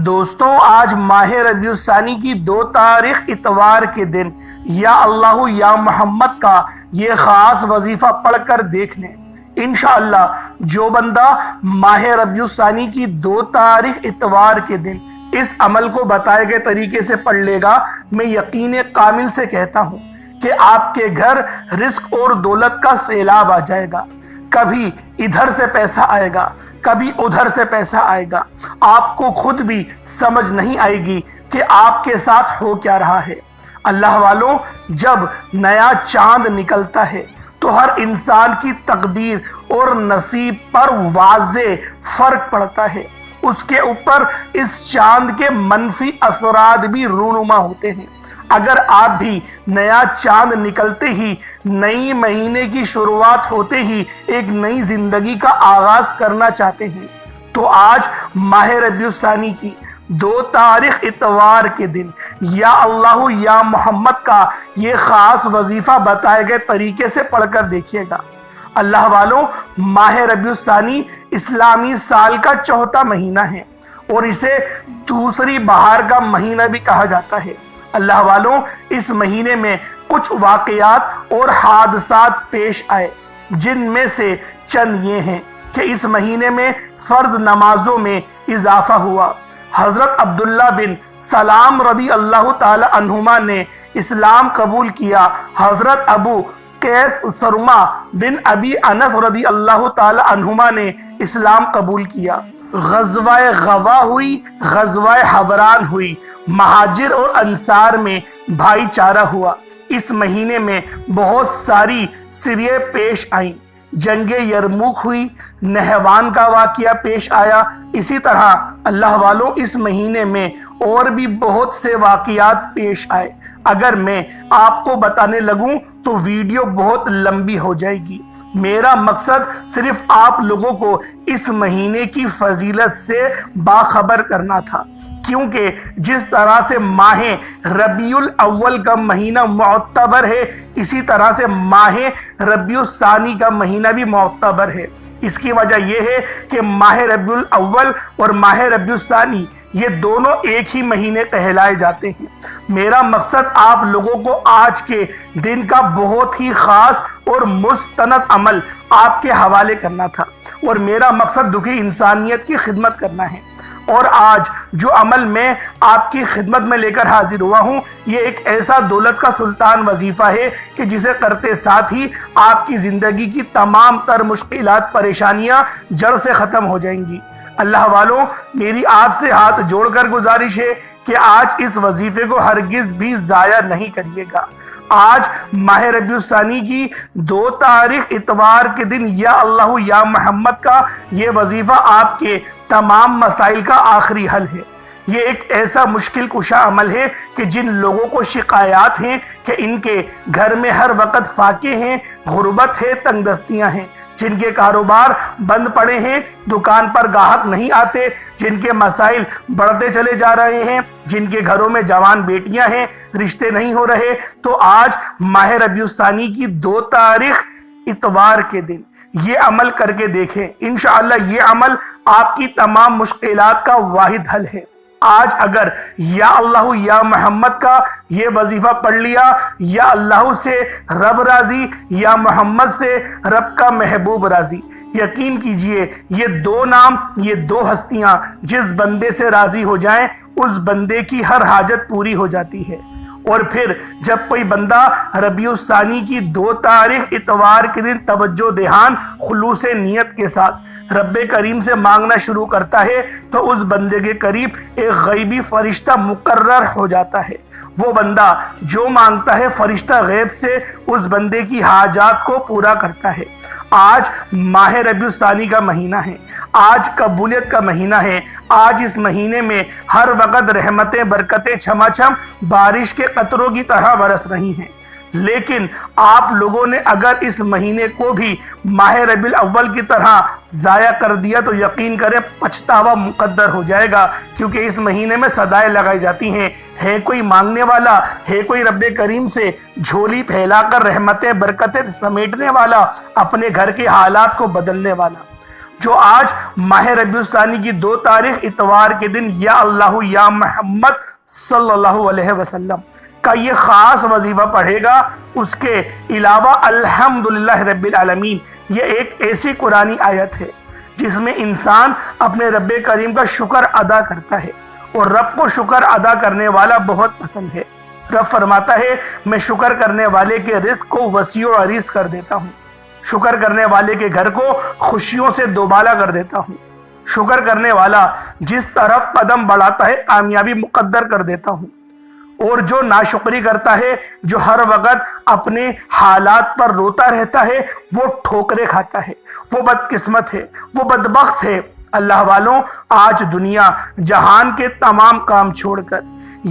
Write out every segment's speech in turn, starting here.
دوستوں، آج ماہ ربیع الثانی کی 2 تاریخ اتوار کے دن یا اللہ یا محمد کا یہ خاص وظیفہ پڑھ کر دیکھ لیں۔ انشاءاللہ جو بندہ ماہ ربیع الثانی کی 2 تاریخ اتوار کے دن اس عمل کو بتائے گئے طریقے سے پڑھ لے گا، میں یقین کامل سے کہتا ہوں کہ آپ کے گھر رزق اور دولت کا سیلاب آ جائے گا۔ کبھی ادھر سے پیسہ آئے گا، کبھی ادھر سے پیسہ آئے گا۔ آپ کو خود بھی سمجھ نہیں آئے گی کہ آپ کے ساتھ ہو کیا رہا ہے۔ اللہ والوں، جب نیا چاند نکلتا ہے تو ہر انسان کی تقدیر اور نصیب پر واضح فرق پڑتا ہے۔ اس کے اوپر اس چاند کے منفی اثرات بھی رونما ہوتے ہیں۔ اگر آپ بھی نیا چاند نکلتے ہی، نئی مہینے کی شروعات ہوتے ہی ایک نئی زندگی کا آغاز کرنا چاہتے ہیں تو آج ماہ ربیع الثانی کی 2 تاریخ اتوار کے دن یا اللہ یا محمد کا یہ خاص وظیفہ بتائے گئے طریقے سے پڑھ کر دیکھیے گا۔ اللہ والوں، ماہ ربیع الثانی اسلامی سال کا 4تھا مہینہ ہے اور اسے دوسری بہار کا مہینہ بھی کہا جاتا ہے۔ اللہ والوں، اس مہینے میں کچھ واقعات اور حادثات پیش آئے، جن میں سے چند یہ ہیں کہ اس مہینے میں فرض نمازوں میں اضافہ ہوا۔ حضرت عبداللہ بن سلام رضی اللہ تعالی عنہما نے اسلام قبول کیا۔ حضرت ابو قیس سرما بن ابی انس رضی اللہ تعالی عنہما نے اسلام قبول کیا۔ غزوہ غوا ہوئی، غزوہ حبران ہوئی، مہاجر اور انصار میں بھائی چارہ ہوا۔ اس مہینے میں بہت ساری سرے پیش آئیں۔ جنگ یرموک ہوئی، نہوان کا واقعہ پیش آیا۔ اسی طرح اللہ والوں، اس مہینے میں اور بھی بہت سے واقعات پیش آئے۔ اگر میں آپ کو بتانے لگوں تو ویڈیو بہت لمبی ہو جائے گی۔ میرا مقصد صرف آپ لوگوں کو اس مہینے کی فضیلت سے باخبر کرنا تھا، کیونکہ جس طرح سے ماہ ربیع الاول کا مہینہ معتبر ہے، اسی طرح سے ماہ ربیع الثانی کا مہینہ بھی معتبر ہے۔ اس کی وجہ یہ ہے کہ ماہ ربیع الاول اور ماہ ربیع الثانی یہ دونوں ایک ہی مہینے کہلائے جاتے ہیں۔ میرا مقصد آپ لوگوں کو آج کے دن کا بہت ہی خاص اور مستند عمل آپ کے حوالے کرنا تھا، اور میرا مقصد دکھی انسانیت کی خدمت کرنا ہے۔ اور آج جو عمل میں آپ کی خدمت میں لے کر حاضر ہوا ہوں، یہ ایک ایسا دولت کا سلطان وظیفہ ہے کہ جسے کرتے ساتھ ہی آپ کی زندگی کی تمام تر مشکلات، پریشانیاں جڑ سے ختم ہو جائیں گی۔ اللہ والوں، میری آپ سے ہاتھ جوڑ کر گزارش ہے کہ آج اس وظیفے کو ہرگز بھی ضائع نہیں کریے گا۔ آج ماہ ربیع الثانی کی 2 تاریخ اتوار کے دن یا اللہ یا محمد کا یہ وظیفہ آپ کے تمام مسائل کا آخری حل ہے۔ یہ ایک ایسا مشکل کشا عمل ہے کہ جن لوگوں کو شکایات ہیں کہ ان کے گھر میں ہر وقت فاقے ہیں، غربت ہے، تنگ دستیاں ہیں، جن کے کاروبار بند پڑے ہیں، دکان پر گاہک نہیں آتے، جن کے مسائل بڑھتے چلے جا رہے ہیں، جن کے گھروں میں جوان بیٹیاں ہیں، رشتے نہیں ہو رہے، تو آج ماہ ربیع الثانی کی 2 تاریخ اتوار کے دن یہ عمل کر کے دیکھیں۔ انشاءاللہ یہ عمل آپ کی تمام مشکلات کا واحد حل ہے۔ آج اگر یا اللہ یا محمد کا یہ وظیفہ پڑھ لیا، یا اللہ سے رب راضی، یا محمد سے رب کا محبوب راضی، یقین کیجئے یہ 2 نام، یہ 2 ہستیاں جس بندے سے راضی ہو جائیں، اس بندے کی ہر حاجت پوری ہو جاتی ہے۔ اور پھر جب کوئی بندہ ربیع الثانی کی 2 تاریخ اتوار کے دن توجہ دھیان، خلوص نیت کے ساتھ رب کریم سے مانگنا شروع کرتا ہے تو اس بندے کے قریب ایک غیبی فرشتہ مقرر ہو جاتا ہے۔ وہ بندہ جو مانگتا ہے، فرشتہ غیب سے اس بندے کی حاجات کو پورا کرتا ہے۔ آج ماہ ربیع الثانی کا مہینہ ہے، آج قبولیت کا مہینہ ہے۔ آج اس مہینے میں ہر وقت رحمتیں، برکتیں چھما چھم بارش کے قطروں کی طرح برس رہی ہیں۔ لیکن آپ لوگوں نے اگر اس مہینے کو بھی ماہ ربیع الاول کی طرح ضائع کر دیا تو یقین کریں پچھتاوا مقدر ہو جائے گا، کیونکہ اس مہینے میں صدائیں لگائی جاتی ہیں، ہے کوئی مانگنے والا، ہے کوئی رب کریم سے جھولی پھیلا کر رحمتیں برکتیں سمیٹنے والا، اپنے گھر کے حالات کو بدلنے والا۔ جو آج ماہ ربیع الثانی کی 2 تاریخ اتوار کے دن یا اللہ یا محمد صلی اللہ علیہ وسلم کا یہ خاص وظیفہ پڑھے گا، اس کے علاوہ الحمدللہ رب العالمین یہ ایک ایسی قرآنی آیت ہے جس میں انسان اپنے رب کریم کا شکر ادا کرتا ہے، اور رب کو شکر ادا کرنے والا بہت پسند ہے۔ رب فرماتا ہے میں شکر کرنے والے کے رزق کو وسیع و عریض کر دیتا ہوں، شکر کرنے والے کے گھر کو خوشیوں سے دوبالا کر دیتا ہوں، شکر کرنے والا جس طرف قدم بڑھاتا ہے کامیابی مقدر کر دیتا ہوں، اور جو ناشکری کرتا ہے، جو ہر وقت اپنے حالات پر روتا رہتا ہے، وہ ٹھوکریں کھاتا ہے، وہ بدقسمت ہے، وہ بدبخت ہے۔ اللہ والوں، آج دنیا جہان کے تمام کام چھوڑ کر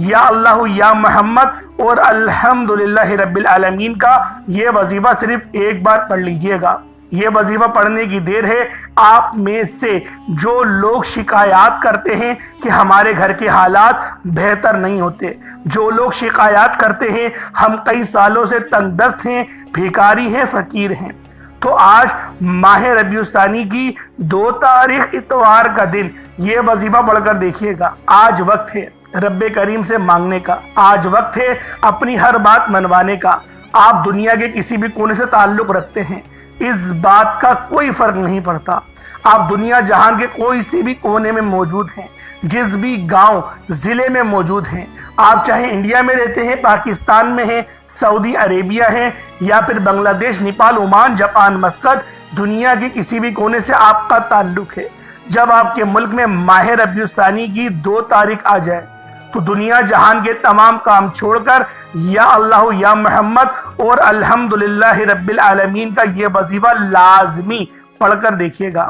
یا اللہ یا محمد اور الحمدللہ رب العالمین کا یہ وظیفہ صرف ایک بار پڑھ لیجئے گا۔ یہ وظیفہ پڑھنے کی دیر ہے۔ آپ میں سے جو لوگ شکایات کرتے ہیں کہ ہمارے گھر کے حالات بہتر نہیں ہوتے، جو لوگ شکایات کرتے ہیں ہم کئی سالوں سے تنگ دست ہیں، بھیکاری ہیں، فقیر ہیں، تو آج ماہ ربیع الثانی کی 2 تاریخ اتوار کا دن یہ وظیفہ پڑھ کر دیکھیے گا۔ آج وقت ہے رب کریم سے مانگنے کا، آج وقت ہے اپنی ہر بات منوانے کا۔ آپ دنیا کے کسی بھی کونے سے تعلق رکھتے ہیں، اس بات کا کوئی فرق نہیں پڑتا۔ آپ دنیا جہان کے کوئی سے بھی کونے میں موجود ہیں، جس بھی گاؤں ضلع میں موجود ہیں، آپ چاہے انڈیا میں رہتے ہیں، پاکستان میں ہیں، سعودی عربیہ ہیں، یا پھر بنگلہ دیش، نیپال، عمان، جاپان، مسقط، دنیا کے کسی بھی کونے سے آپ کا تعلق ہے، جب آپ کے ملک میں ماہ ربیع الثانی کی 2 تاریخ آ جائے تو دنیا جہان کے تمام کام چھوڑ کر یا اللہ یا محمد اور الحمدللہ رب العالمین کا یہ وظیفہ لازمی پڑھ کر دیکھیے گا۔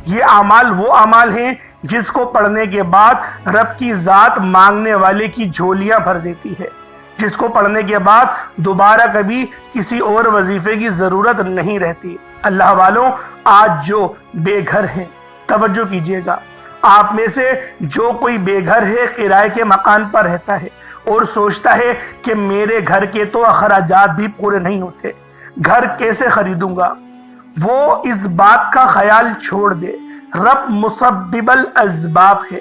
یہ اعمال وہ اعمال ہیں جس کو پڑھنے کے بعد رب کی ذات مانگنے والے کی جھولیاں بھر دیتی ہے، جس کو پڑھنے کے بعد دوبارہ کبھی کسی اور وظیفے کی ضرورت نہیں رہتی۔ اللہ والوں، آج جو بے گھر ہیں توجہ کیجیے گا، آپ میں سے جو کوئی بے گھر ہے، کرائے کے مکان پر رہتا ہے اور سوچتا ہے کہ میرے گھر کے تو اخراجات بھی پورے نہیں ہوتے، گھر کیسے خریدوں گا، وہ اس بات کا خیال چھوڑ دے۔ رب مسبب الاسباب ہے۔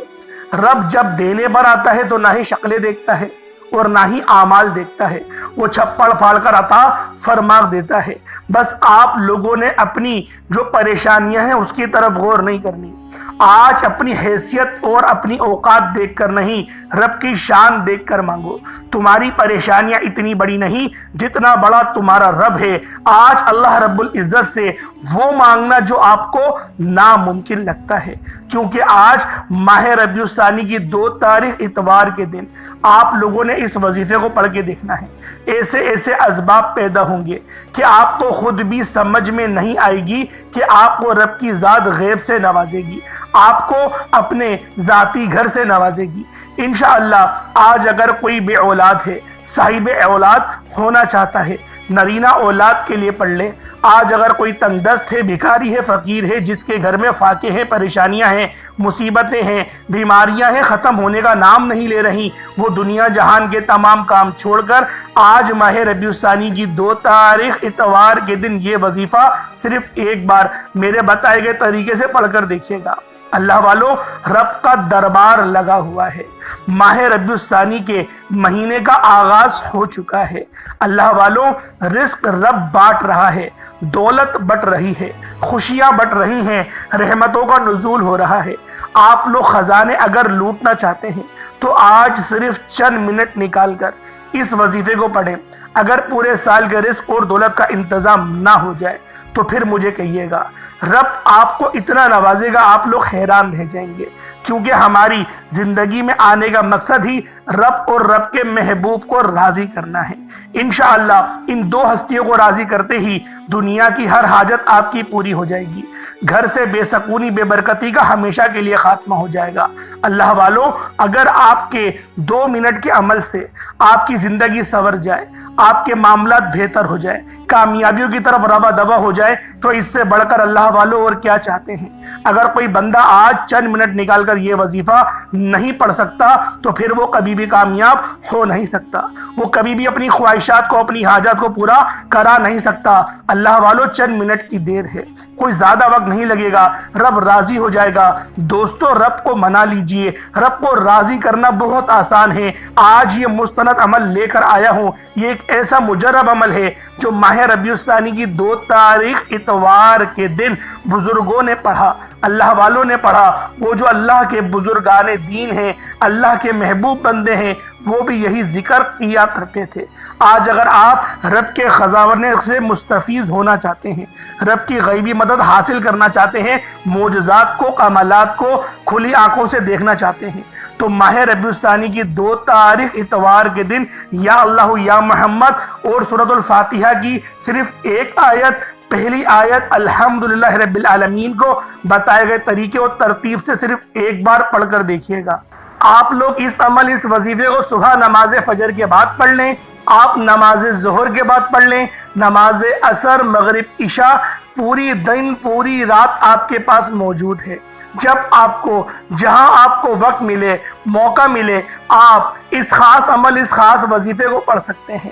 رب جب دینے پر آتا ہے تو نہ ہی شکلیں دیکھتا ہے اور نہ ہی اعمال دیکھتا ہے، وہ چھپڑ پھاڑ کر عطا فرما دیتا ہے۔ بس آپ لوگوں نے اپنی جو پریشانیاں ہیں اس کی طرف غور نہیں کرنی۔ آج اپنی حیثیت اور اپنی اوقات دیکھ کر نہیں، رب کی شان دیکھ کر مانگو۔ تمہاری پریشانیاں اتنی بڑی نہیں جتنا بڑا تمہارا رب ہے۔ آج اللہ رب العزت سے وہ مانگنا جو آپ کو ناممکن لگتا ہے، کیونکہ آج ماہ ربیع الثانی کی 2 تاریخ اتوار کے دن آپ لوگوں نے اس وظیفے کو پڑھ کے دیکھنا ہے۔ ایسے ایسے اسباب پیدا ہوں گے کہ آپ کو خود بھی سمجھ میں نہیں آئے گی کہ آپ کو رب کی ذات غیب سے نوازے گی، آپ کو اپنے ذاتی گھر سے نوازے گی۔ انشاءاللہ آج اگر کوئی بے اولاد ہے، صاحب اولاد ہونا چاہتا ہے، نرینہ اولاد کے لیے پڑھ لے۔ آج اگر کوئی تنگ دست ہے، بھیکاری ہے، فقیر ہے، جس کے گھر میں فاقے ہیں، پریشانیاں ہیں، مصیبتیں ہیں، بیماریاں ہیں، ختم ہونے کا نام نہیں لے رہی، وہ دنیا جہان کے تمام کام چھوڑ کر آج ماہ ربیع الثانی کی 2 تاریخ اتوار کے دن یہ وظیفہ صرف ایک بار میرے بتائے گئے طریقے سے پڑھ کر دیکھیے گا۔ اللہ والوں، رب کا دربار لگا ہوا ہے، ماہ ربیع الثانی کے مہینے کا آغاز ہو چکا ہے۔ اللہ والوں، رزق رب بانٹ رہا ہے، دولت بٹ رہی ہے، خوشیاں بٹ رہی ہیں، رحمتوں کا نزول ہو رہا ہے۔ آپ لوگ خزانے اگر لوٹنا چاہتے ہیں تو آج صرف چند منٹ نکال کر اس وظیفے کو پڑھیں۔ اگر پورے سال کے رزق اور دولت کا انتظام نہ ہو جائے تو پھر مجھے کہیے گا، رب آپ کو اتنا نوازے گا آپ لوگ حیران رہ جائیں گے، کیونکہ ہماری زندگی میں آنے کا مقصد ہی رب اور رب کے محبوب کو راضی کرنا ہے۔ انشاءاللہ ان 2 ہستیوں کو راضی کرتے ہی دنیا کی ہر حاجت آپ کی پوری ہو جائے گی، گھر سے بے سکونی، بے برکتی کا ہمیشہ کے لیے خاتمہ ہو جائے گا۔ اللہ والوں، اگر آپ کے 2 منٹ کے عمل سے آپ کی زندگی سنور جائے، آپ کے معاملات بہتر ہو جائے، کامیابیوں کی طرف روا دوا ہو جائے، تو اس سے بڑھ کر اللہ والوں اور کیا چاہتے ہیں؟ اگر کوئی بندہ آج چند منٹ نکال کر یہ وظیفہ نہیں پڑھ سکتا تو پھر وہ کبھی بھی کامیاب ہو نہیں سکتا، وہ کبھی بھی اپنی خواہشات کو، اپنی حاجات کو پورا کرا نہیں سکتا۔ اللہ والوں، چند منٹ کی دیر ہے، کوئی زیادہ وقت نہیں لگے گا، رب راضی ہو جائے گا۔ دوستو رب کو منا لیجئے، رب کو راضی کرنا بہت آسان ہے۔ آج یہ مستند عمل لے کر آیا ہوں، یہ ایک ایسا مجرب عمل ہے جو ماہ ربیع الثانی کی 2 تاریخ اتوار کے دن بزرگوں نے پڑھا، اللہ والوں نے پڑھا۔ وہ جو اللہ کے بزرگان دین ہیں، اللہ کے محبوب بندے ہیں، وہ بھی یہی ذکر کیا کرتے تھے۔ آج اگر آپ رب کے خزانے سے مستفیض ہونا چاہتے ہیں، رب کی غیبی مدد حاصل کرنا چاہتے ہیں، معجزات کو، کمالات کو کھلی آنکھوں سے دیکھنا چاہتے ہیں، تو ماہ ربیع الثانی کی 2 تاریخ اتوار کے دن یا اللہ یا محمد اور سورۃ الفاتحہ کی صرف ایک آیت، پہلی آیت الحمدللہ رب العالمین کو بتائے گئے طریقے اور ترتیب سے صرف ایک بار پڑھ کر دیکھیے گا۔ آپ لوگ اس عمل، اس وظیفے کو صبح نماز فجر کے بعد پڑھ لیں، آپ نماز ظہر کے بعد پڑھ لیں، نماز عصر، مغرب، عشاء، پوری دن پوری رات آپ کے پاس موجود ہے۔ جب آپ کو، جہاں آپ کو وقت ملے، موقع ملے، آپ اس خاص عمل، اس خاص وظیفے کو پڑھ سکتے ہیں۔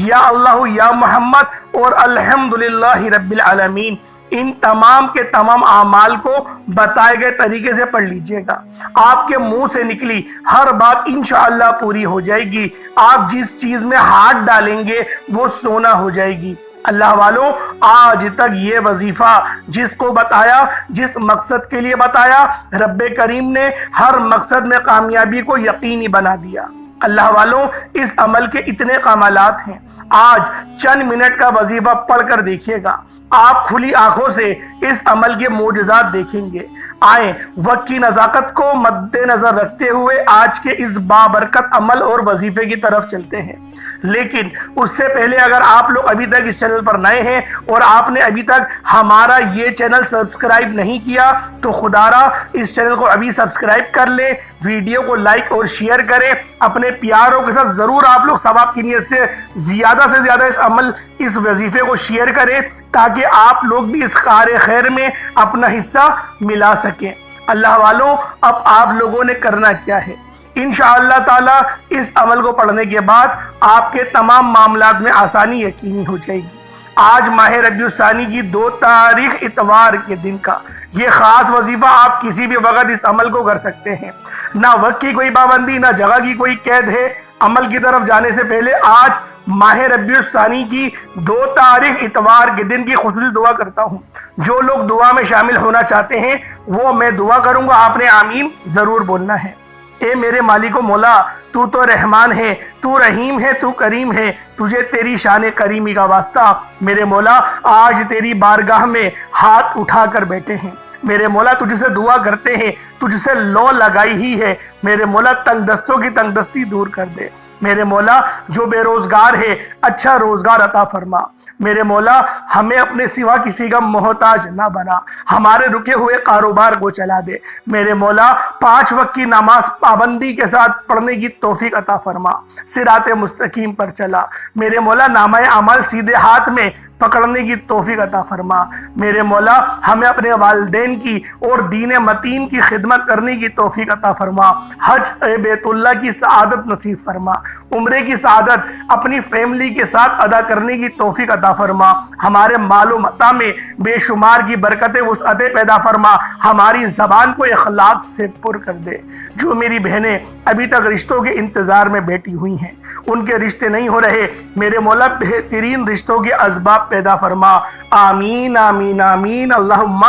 یا اللہ یا محمد اور الحمدللہ رب العالمین، ان تمام کے تمام اعمال کو بتائے گئے طریقے سے پڑھ لیجئے گا۔ آپ کے منہ سے نکلی ہر بات انشاءاللہ پوری ہو جائے گی۔ آپ جس چیز میں ہاتھ ڈالیں گے وہ سونا ہو جائے گی۔ اللہ والوں، آج تک یہ وظیفہ جس کو بتایا، جس مقصد کے لیے بتایا، رب کریم نے ہر مقصد میں کامیابی کو یقینی بنا دیا۔ اللہ والوں، اس عمل کے اتنے کمالات ہیں۔ آج چند منٹ کا وظیفہ پڑھ کر دیکھیے گا، آپ کھلی آنکھوں سے اس عمل کے معجزات دیکھیں گے۔ آئیں وقت کی نزاکت کو مد نظر رکھتے ہوئے آج کے اس بابرکت عمل اور وظیفے کی طرف چلتے ہیں۔ لیکن اس سے پہلے اگر آپ لوگ ابھی تک اس چینل پر نئے ہیں اور آپ نے ابھی تک ہمارا یہ چینل سبسکرائب نہیں کیا تو خدا را اس چینل کو ابھی سبسکرائب کر لیں، ویڈیو کو لائک اور شیئر کریں، اپنے پیاروں کے ساتھ ضرور آپ لوگ ثواب کی نیت سے زیادہ اس عمل، اس وظیفے کو شیئر کریں تاکہ آپ لوگ بھی اس کار خیر میں اپنا حصہ ملا سکیں۔ اللہ والوں، اب آپ لوگوں نے کرنا کیا ہے؟ انشاءاللہ تعالی اس عمل کو پڑھنے کے بعد آپ کے تمام معاملات میں آسانی یقینی ہو جائے گی۔ آج ماہ ربیع الثانی کی 2 تاریخ اتوار کے دن کا یہ خاص وظیفہ آپ کسی بھی وقت اس عمل کو کر سکتے ہیں۔ نہ وقت کی کوئی پابندی، نہ جگہ کی کوئی قید ہے۔ عمل کی طرف جانے سے پہلے آج ماہ ربیع الثانی کی 2 تاریخ اتوار کے دن کی خصوصی دعا کرتا ہوں۔ جو لوگ دعا میں شامل ہونا چاہتے ہیں وہ میں دعا کروں گا، آپ نے آمین ضرور بولنا ہے۔ اے میرے مالک و مولا، تو تو رحمان ہے، تو رحیم ہے، تو کریم ہے، تجھے تیری شان کریمی کا واسطہ۔ میرے مولا، آج تیری بارگاہ میں ہاتھ اٹھا کر بیٹھے ہیں۔ میرے مولا، تجھ سے دعا کرتے ہیں، تجھ سے لو لگائی ہی ہے۔ میرے مولا، تنگ دستوں کی تنگ دستی دور کر دے۔ میرے مولا، جو بے روزگار ہے اچھا روزگار عطا فرما۔ میرے مولا، ہمیں اپنے سوا کسی کا محتاج نہ بنا، ہمارے رکے ہوئے کاروبار کو چلا دے۔ میرے مولا، 5 وقت کی نماز پابندی کے ساتھ پڑھنے کی توفیق عطا فرما، صراط مستقیم پر چلا۔ میرے مولا، نامہ اعمال سیدھے ہاتھ میں پکڑنے کی توفیق عطا فرما۔ میرے مولا، ہمیں اپنے والدین کی اور دین متین کی خدمت کرنے کی توفیق عطا فرما۔ حج بیت اللہ کی سعادت نصیب فرما، عمرے کی سعادت اپنی فیملی کے ساتھ ادا کرنے کی توفیق عطا فرما۔ ہمارے مال و متاع میں بے شمار کی برکتیں وسعتیں پیدا فرما، ہماری زبان کو اخلاق سے پر کر دے۔ جو میری بہنیں ابھی تک رشتوں کے انتظار میں بیٹھی ہوئی ہیں، ان کے رشتے نہیں ہو رہے، میرے مولا بہترین رشتوں کے اسباب پیدا فرما۔ آمین آمین آمین اللہم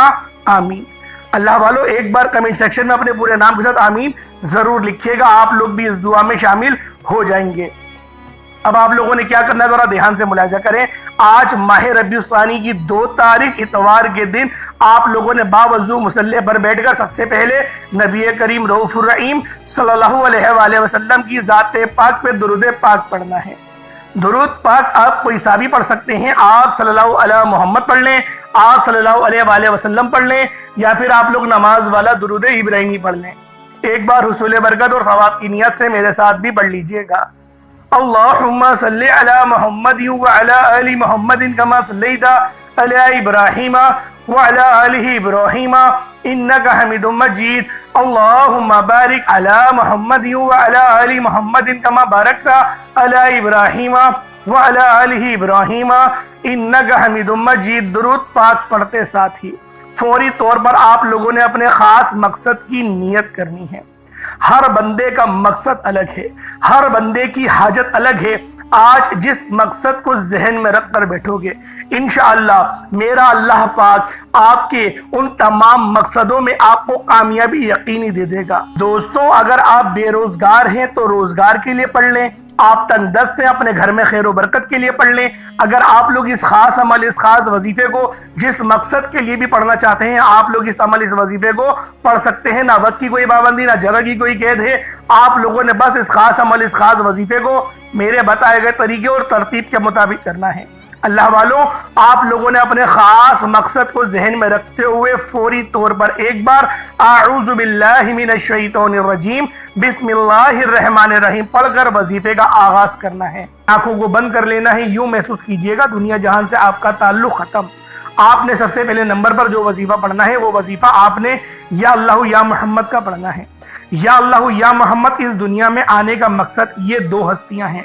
آمین۔ اللہ والو، ایک بار کمنٹ سیکشن میں اپنے پورے نام کے ساتھ آمین ضرور لکھیے گا، آپ لوگ بھی اس دعا میں شامل ہو جائیں گے۔ اب آپ لوگوں نے کیا کرنا ہے ذرا دھیان سے ملاحظہ کریں۔ آج ماہ ربیع الثانی کی 2 تاریخ اتوار کے دن آپ لوگوں نے باوضو مصلی پر بیٹھ کر سب سے پہلے نبی کریم رؤوف الرحیم صلی اللہ علیہ وآلہ وسلم کی ذات پاک پہ درود پاک پڑھنا ہے۔ درود پاک آپ کوئی سا بھی پڑھ سکتے ہیں، آپ صلی اللہ علیہ محمد پڑھ لیں، آپ صلی اللہ علیہ وآلہ وسلم پڑھ لیں، یا پھر آپ لوگ نماز والا درود ابراہیمی پڑھ لیں۔ ایک بار حصول برکت اور ثواب کی نیت سے میرے ساتھ بھی پڑھ لیجئے گا۔ اللہم صلی علی محمد وعلی آل محمد کما صلیت علی ابراہیم وعلی آل ابراہیم انکا حمید مجید۔ اللہم بارک علی محمد وعلی آل محمد کما بارکت علی ابراہیم وعلی آل ابراہیم انکا حمید مجید۔ درود پاک پڑھتے ساتھ ہی فوری طور پر آپ لوگوں نے اپنے خاص مقصد کی نیت کرنی ہے۔ ہر بندے کا مقصد الگ ہے، ہر بندے کی حاجت الگ ہے۔ آج جس مقصد کو ذہن میں رکھ کر بیٹھو گے، انشاءاللہ میرا اللہ پاک آپ کے ان تمام مقصدوں میں آپ کو کامیابی یقینی دے دے گا۔ دوستوں، اگر آپ بے روزگار ہیں تو روزگار کے لیے پڑھ لیں، آپ تنگ دست ہیں اپنے گھر میں خیر و برکت کے لیے پڑھ لیں۔ اگر آپ لوگ اس خاص عمل، اس خاص وظیفے کو جس مقصد کے لیے بھی پڑھنا چاہتے ہیں، آپ لوگ اس عمل، اس وظیفے کو پڑھ سکتے ہیں۔ نہ وقت کی کوئی پابندی، نہ جگہ کی کوئی قید ہے۔ آپ لوگوں نے بس اس خاص عمل، اس خاص وظیفے کو میرے بتائے گئے طریقے اور ترتیب کے مطابق کرنا ہے۔ اللہ والوں، آپ لوگوں نے اپنے خاص مقصد کو ذہن میں رکھتے ہوئے فوری طور پر ایک بار اعوذ باللہ من الشیطان الرجیم بسم اللہ الرحمن الرحیم پڑھ کر وظیفے کا آغاز کرنا ہے۔ آنکھوں کو بند کر لینا ہے، یوں محسوس کیجئے گا دنیا جہان سے آپ کا تعلق ختم۔ آپ نے سب سے پہلے نمبر پر جو وظیفہ پڑھنا ہے، وہ وظیفہ آپ نے یا اللہ یا محمد کا پڑھنا ہے۔ یا اللہ یا محمد، اس دنیا میں آنے کا مقصد یہ دو ہستیاں ہیں۔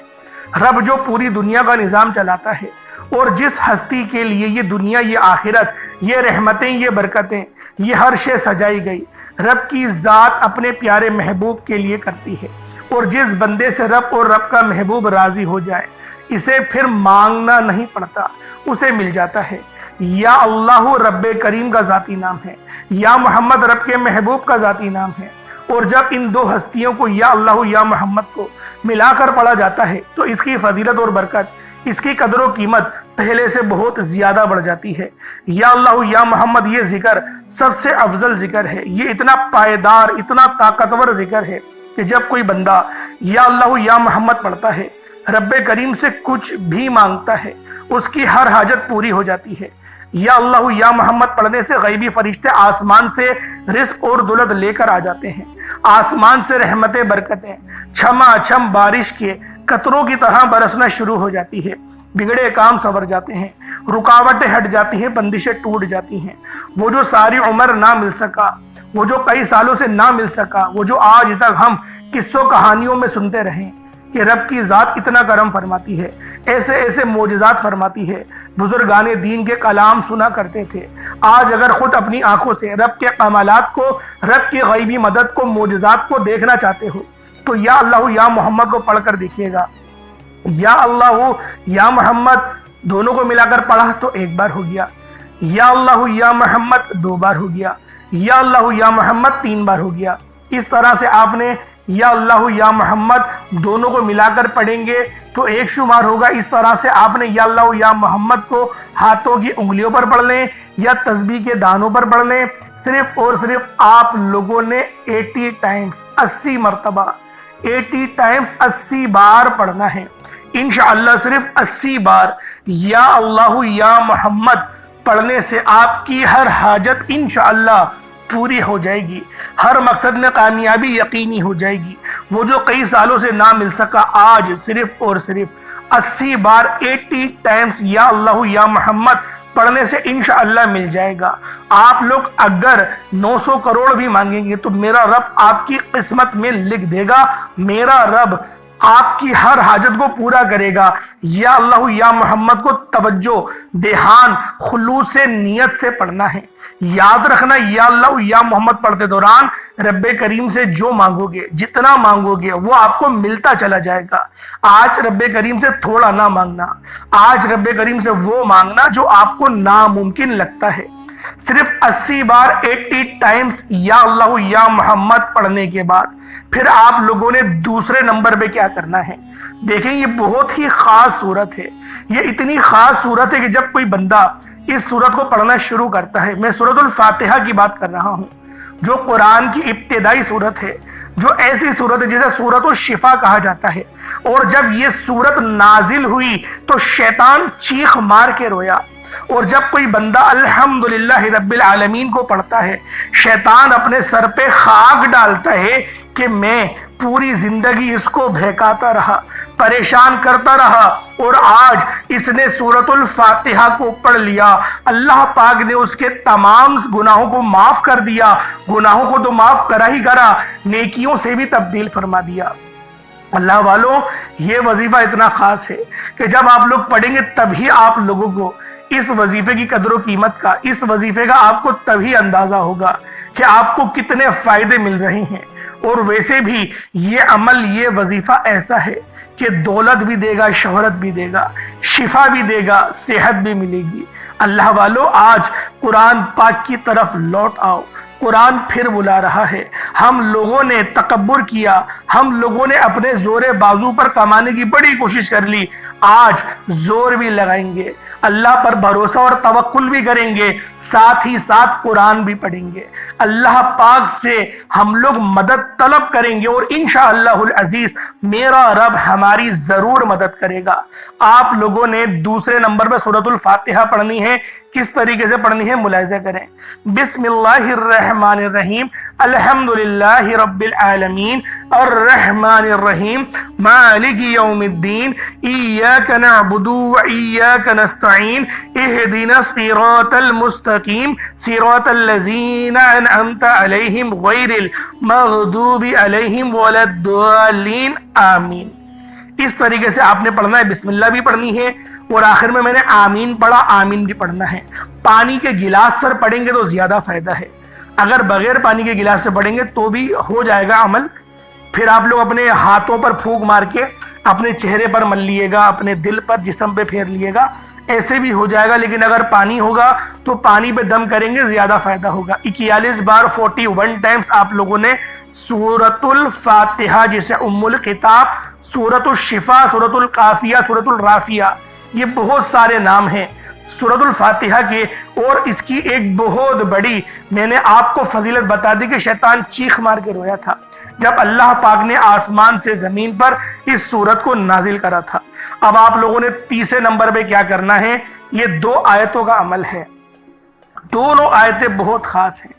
رب جو پوری دنیا کا نظام چلاتا ہے، اور جس ہستی کے لیے یہ دنیا، یہ آخرت، یہ رحمتیں، یہ برکتیں، یہ ہر شے سجائی گئی، رب کی ذات اپنے پیارے محبوب کے لیے کرتی ہے۔ اور جس بندے سے رب اور رب کا محبوب راضی ہو جائے، اسے پھر مانگنا نہیں پڑتا، اسے مل جاتا ہے۔ یا اللہ رب کریم کا ذاتی نام ہے، یا محمد رب کے محبوب کا ذاتی نام ہے۔ اور جب ان دو ہستیوں کو، یا اللہ یا محمد کو ملا کر پڑھا جاتا ہے، تو اس کی فضیلت اور برکت، اس کی قدر و قیمت پہلے سے بہت زیادہ بڑھ جاتی ہے۔ یا اللہ یا محمد یہ ذکر سب سے افضل ذکر ہے۔ یہ اتنا پائیدار، اتنا طاقتور ذکر ہے کہ جب کوئی بندہ یا اللہ یا محمد پڑھتا ہے، رب کریم سے کچھ بھی مانگتا ہے، اس کی ہر حاجت پوری ہو جاتی ہے۔ یا اللہ یا محمد پڑھنے سے غیبی فرشتے آسمان سے رزق اور دولت لے کر آ جاتے ہیں۔ آسمان سے رحمتیں، برکتیں چھما چھم بارش کے قطروں کی طرح برسنا شروع ہو جاتی ہے۔ بگڑے کام سنور جاتے ہیں، رکاوٹیں ہٹ جاتی ہیں، بندشیں ٹوٹ جاتی ہیں۔ وہ جو ساری عمر نہ مل سکا، وہ جو کئی سالوں سے نہ مل سکا، وہ جو آج تک ہم قصوں کہانیوں میں سنتے رہیں کہ رب کی ذات اتنا کرم فرماتی ہے، ایسے ایسے معجزات فرماتی ہے۔ بزرگان دین کے کلام سنا کرتے تھے، آج اگر خود اپنی آنکھوں سے رب کے کمالات کو، رب کی غیبی مدد کو، معجزات کو دیکھنا چاہتے ہو، تو یا اللہ یا محمد کو پڑھ کر دیکھیے گا۔ یا اللہ یا محمد دونوں کو ملا کر پڑھا تو ایک بار ہو گیا، یا اللہ یا محمد دو بار ہو گیا، یا اللہ یا محمد تین بار ہو گیا۔ اس طرح سے آپ نے یا اللہ یا محمد دونوں کو ملا کر پڑھیں گے تو ایک شمار ہوگا۔ اس طرح سے آپ نے یا اللہ یا محمد کو ہاتھوں کی انگلیوں پر پڑھ لیں یا تسبیح کے دانوں پر پڑھ لیں، صرف اور صرف آپ لوگوں نے 80 ٹائمز 80 مرتبہ 80 ٹائمز 80 بار پڑھنا ہے۔ انشاءاللہ صرف 80 بار یا اللہ یا محمد پڑھنے سے آپ کی ہر حاجت انشاءاللہ پوری ہو جائے گی، ہر مقصد میں کامیابی یقینی ہو جائے گی۔ وہ جو کئی سالوں سے نہ مل سکا، آج صرف اور صرف 80 بار 80 ٹائمز یا اللہ یا محمد پڑھنے سے انشاءاللہ مل جائے گا۔ آپ لوگ اگر 900 کروڑ بھی مانگیں گے تو میرا رب آپ کی قسمت میں لکھ دے گا، میرا رب آپ کی ہر حاجت کو پورا کرے گا۔ یا اللہ یا محمد کو توجہ، دھیان، خلوص سے، نیت سے پڑھنا ہے۔ یاد رکھنا، یا اللہ یا محمد پڑھتے دوران رب کریم سے جو مانگو گے، جتنا مانگو گے، وہ آپ کو ملتا چلا جائے گا۔ آج رب کریم سے تھوڑا نہ مانگنا، آج رب کریم سے وہ مانگنا جو آپ کو ناممکن لگتا ہے۔ صرف 80 بار 80 ٹائمز یا اللہ یا محمد پڑھنے کے بعد پھر آپ لوگوں نے دوسرے نمبر پہ کیا کرنا ہے؟ دیکھیں، یہ بہت ہی خاص صورت ہے۔ یہ اتنی خاص صورت ہے کہ جب کوئی بندہ اس صورت کو پڑھنا شروع کرتا ہے، میں سورۃ الفاتحہ کی بات کر رہا ہوں، جو قرآن کی ابتدائی صورت ہے، جو ایسی صورت ہے جسے سورۃ الشفا کہا جاتا ہے۔ اور جب یہ صورت نازل ہوئی تو شیطان چیخ مار کے رویا۔ اور جب کوئی بندہ الحمدللہ رب العالمین کو پڑھتا ہے، شیطان اپنے سر پہ خاک ڈالتا ہے کہ میں پوری زندگی اس کو بہکاتا رہا، پریشان کرتا رہا، اور آج اس نے سورۃ الفاتحہ کو پڑھ لیا، اللہ پاک نے اس کے تمام گناہوں کو معاف کر دیا۔ گناہوں کو تو معاف کرا ہی کرا، نیکیوں سے بھی تبدیل فرما دیا۔ اللہ والوں، یہ وظیفہ اتنا خاص ہے کہ جب آپ لوگ پڑھیں گے تبھی آپ لوگوں کو اس وظیفے کی قدر و قیمت کا، اس وظیفے کا آپ کو تبھی اندازہ ہوگا کہ آپ کو کتنے فائدے مل رہے ہیں۔ اور ویسے بھی یہ عمل، یہ وظیفہ ایسا ہے کہ دولت بھی دے گا، شہرت بھی دے گا، شفا بھی دے گا، صحت بھی ملے گی۔ اللہ والوں، آج قرآن پاک کی طرف لوٹ آؤ، قرآن پھر بلا رہا ہے۔ ہم لوگوں نے تکبر کیا، ہم لوگوں نے اپنے زور بازو پر کمانے کی بڑی کوشش کر لی، آج زور بھی لگائیں گے، اللہ پر بھروسہ اور توکل بھی کریں گے، ساتھ ہی ساتھ قرآن بھی پڑھیں گے، اللہ پاک سے ہم لوگ مدد طلب کریں گے، اور انشاءاللہ العزیز میرا رب ہماری ضرور مدد کرے گا۔ آپ لوگوں نے دوسرے نمبر پہ سورۃ الفاتحہ پڑھنی ہے، کس طریقے سے پڑھنی ہے ملاحظہ کریں۔ بسم اللہ الرحمن الرحیم، الحمدللہ رب العالمین، الرحمن الرحیم، مالک یوم الدین، ایاک نعبد و ایاک نستعین، اہدنا الصراط المستقیم، صراط الذین انعمت علیہم غیر المغضوب علیہم ولا الضالین، آمین۔ اس طریقے سے آپ نے پڑھنا ہے، بسم اللہ بھی پڑھنی ہے، اور آخر میں نے آمین پڑھا، آمین بھی پڑھنا ہے۔ پانی کے گلاس پر پڑھیں گے تو زیادہ فائدہ ہے، اگر بغیر پانی کے گلاس سے پڑھیں گے تو بھی ہو جائے گا عمل۔ پھر آپ لوگ اپنے ہاتھوں پر پھونک مار کے اپنے چہرے پر مل لیے گا، اپنے دل پر، جسم پہ پھیر لیے گا، ایسے بھی ہو جائے گا، لیکن اگر پانی ہوگا تو پانی پہ دم کریں گے، زیادہ فائدہ ہوگا۔ 41 بار 41 ٹائمز آپ لوگوں نے سورۃ الفاتحہ، جسے ام الکتاب، سورۃ الشفا، سورۃ القافیہ، سورۃ الرافیہ، یہ بہت سارے نام ہیں سورۃ الفاتحہ کے، اور اس کی ایک بہت بڑی میں نے آپ کو فضیلت بتا دی کہ شیطان چیخ مار کے رویا تھا جب اللہ پاک نے آسمان سے زمین پر اس سورت کو نازل کرا تھا۔ اب آپ لوگوں نے تیسرے نمبر پہ کیا کرنا ہے، یہ 2 آیتوں کا عمل ہے، دونوں آیتیں بہت خاص ہیں۔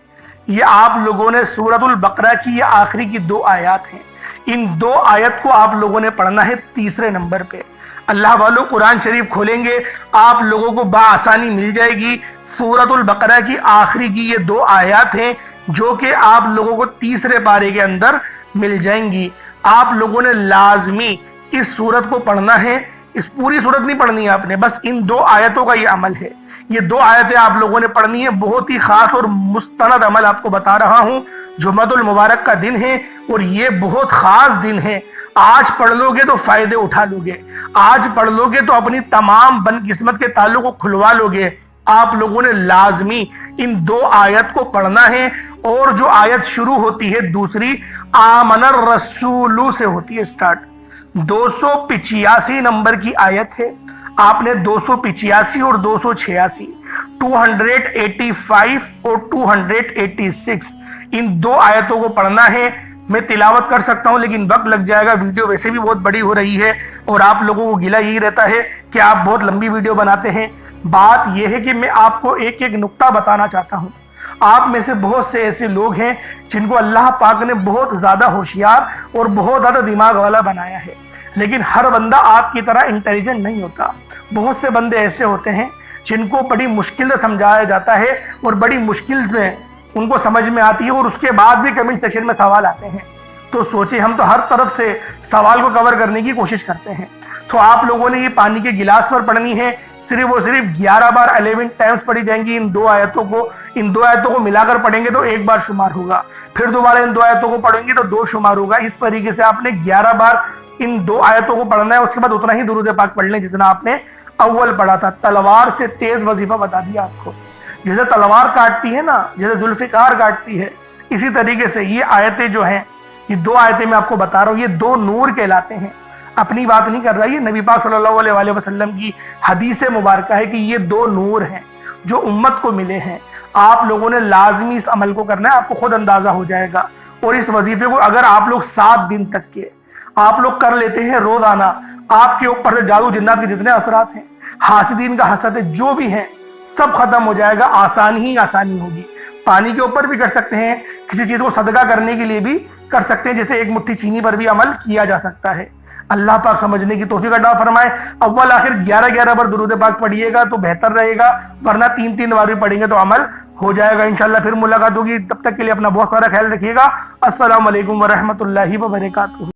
یہ آپ لوگوں نے سورۃ البقرہ کی یہ آخری کی 2 آیات ہیں، ان 2 آیت کو آپ لوگوں نے پڑھنا ہے تیسرے نمبر پہ۔ اللہ والوں، قرآن شریف کھولیں گے آپ لوگوں کو بآسانی مل جائے گی۔ سورۃ البقرہ کی آخری کی یہ 2 آیات ہیں جو کہ آپ لوگوں کو تیسرے پارے کے اندر مل جائیں گی۔ آپ لوگوں نے لازمی اس سورت کو پڑھنا ہے، اس پوری سورت نہیں پڑھنی ہے آپ نے، بس ان 2 آیتوں کا یہ عمل ہے۔ یہ 2 آیتیں آپ لوگوں نے پڑھنی ہے، بہت ہی خاص اور مستند عمل آپ کو بتا رہا ہوں۔ جمعۃ المبارک کا دن ہے اور یہ بہت خاص دن ہے، آج پڑھ لو گے تو فائدے اٹھا لو گے، آج پڑھ لو گے تو اپنی تمام بدقسمت کے تعلق کو کھلوا لو گے۔ آپ لوگوں نے لازمی ان 2 آیت کو پڑھنا ہے، اور جو آیت شروع ہوتی ہے دوسری آمن الرسول سے ہوتی ہے سٹارٹ، 285 نمبر کی آیت ہے۔ آپ نے 285 اور 286، 285 اور 286 ان 2 آیتوں کو پڑھنا ہے۔ میں تلاوت کر سکتا ہوں لیکن وقت لگ جائے گا، ویڈیو ویسے بھی بہت بڑی ہو رہی ہے، اور آپ لوگوں کو گلہ یہی رہتا ہے کہ آپ بہت لمبی ویڈیو بناتے ہیں۔ بات یہ ہے کہ میں آپ کو ایک ایک نقطہ بتانا چاہتا ہوں۔ آپ میں سے بہت سے ایسے لوگ ہیں جن کو اللہ پاک نے بہت زیادہ ہوشیار اور بہت زیادہ دماغ والا بنایا ہے، لیکن ہر بندہ آپ کی طرح انٹیلیجنٹ نہیں ہوتا۔ بہت سے بندے ایسے ہوتے ہیں جن کو بڑی مشکل سے سمجھایا جاتا ہے اور بڑی مشکل سے ان کو سمجھ میں آتی ہے، اور اس کے بعد بھی کمنٹ سیکشن میں سوال آتے ہیں۔ تو سوچیں، ہم تو ہر طرف سے سوال کو کور کرنے کی کوشش کرتے ہیں۔ تو آپ لوگوں نے یہ پانی کے گلاس پر پڑھنی ہے، صرف اور صرف 11 بار 11 ٹائمز پڑھی جائیں گی۔ ان 2 آیتوں کو ملا کر پڑھیں گے تو 1 بار شمار ہوگا، پھر دوبارہ ان 2 آیتوں کو پڑھیں گے تو 2 شمار ہوگا۔ اس طریقے سے آپ نے 11 بار ان 2 آیتوں کو پڑھنا ہے، اس کے بعد اتنا ہی درود پاک پڑھ لیں جتنا آپ نے اول پڑھا تھا۔ تلوار سے تیز وظیفہ بتا دیا آپ کو، جیسے تلوار کاٹتی ہے نا، جیسے ذوالفقار کاٹتی ہے، اسی طریقے سے یہ آیتیں جو ہیں، یہ 2 آیتیں میں آپ کو بتا رہا ہوں، یہ 2 نور کہلاتے ہیں۔ اپنی بات نہیں کر رہا، یہ نبی پاک صلی اللہ علیہ وآلہ وسلم کی حدیث مبارکہ ہے کہ یہ 2 نور ہیں جو امت کو ملے ہیں۔ آپ لوگوں نے لازمی اس عمل کو کرنا ہے، آپ کو خود اندازہ ہو جائے گا۔ اور اس وظیفے کو اگر آپ لوگ 7 دن تک کے آپ لوگ کر لیتے ہیں روزانہ، آپ کے اوپر سے جادو جنات کے جتنے اثرات ہیں، حاسدین کا حسد ہے، جو بھی ہیں، سب ختم ہو جائے گا، آسانی ہی آسانی ہوگی۔ پانی کے اوپر بھی کر سکتے ہیں، کسی چیز کو صدقہ کرنے کے لیے بھی کر سکتے ہیں، جیسے 1 مٹھی چینی پر بھی عمل کیا جا سکتا ہے۔ اللہ پاک سمجھنے کی توفیق عطا فرمائے۔ اول آخر 11 بار درود پاک پڑھیے گا تو بہتر رہے گا، ورنہ 3 بار بھی پڑھیں گے تو عمل ہو جائے گا۔ انشاءاللہ پھر ملاقات ہوگی، تب تک کے لیے اپنا بہت سارا خیال رکھیے گا۔ السلام علیکم ورحمۃ اللہ وبرکاتہ۔